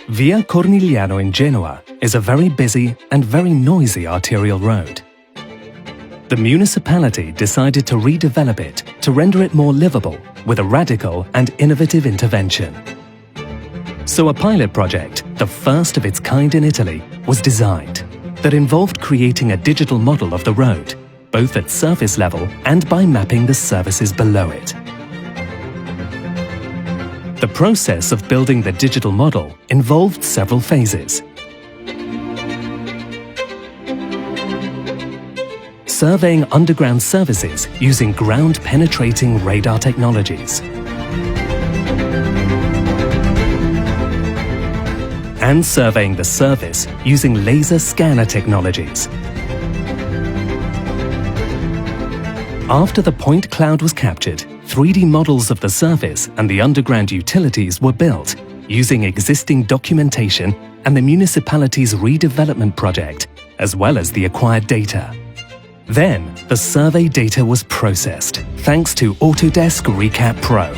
Via Cornigliano in Genoa is a very busy and very noisy arterial road. The municipality decided to redevelop it to render it more livable with a radical and innovative intervention. So a pilot project, the first of its kind in Italy, was designed that involved creating a digital model of the road, both at surface level and by mapping the services below it. The process of building the digital model involved several phases. Surveying underground services using ground-penetrating radar technologies. And surveying the service using laser scanner technologies. After the point cloud was captured, 3D models of the surface and the underground utilities were built using existing documentation and the municipality's redevelopment project, as well as the acquired data. Then, the survey data was processed, thanks to Autodesk Recap Pro.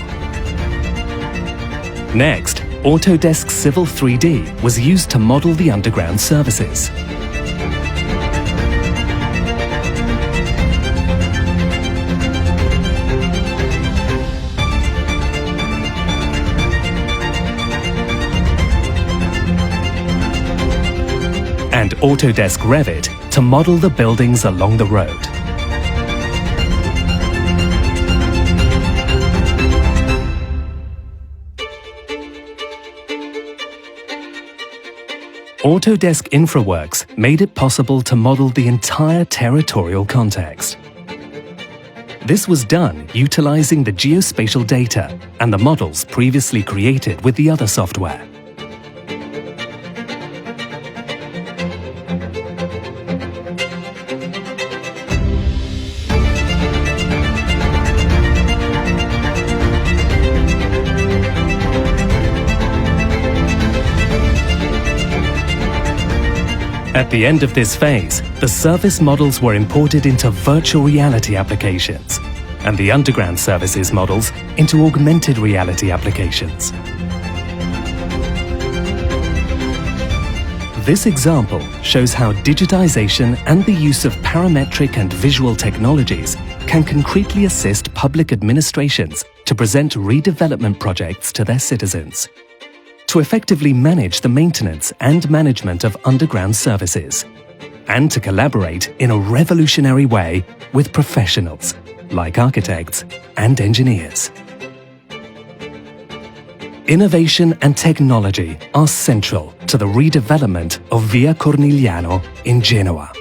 Next, Autodesk Civil 3D was used to model the underground services. And Autodesk Revit to model the buildings along the road. Autodesk InfraWorks made it possible to model the entire territorial context. This was done utilizing the geospatial data and the models previously created with the other software. At the end of this phase, the surface models were imported into virtual reality applications, and the underground services models into augmented reality applications. This example shows how digitization and the use of parametric and visual technologies can concretely assist public administrations to present redevelopment projects to their citizens, to effectively manage the maintenance and management of underground services, and to collaborate in a revolutionary way with professionals like architects and engineers. Innovation and technology are central to the redevelopment of Via Cornigliano in Genoa.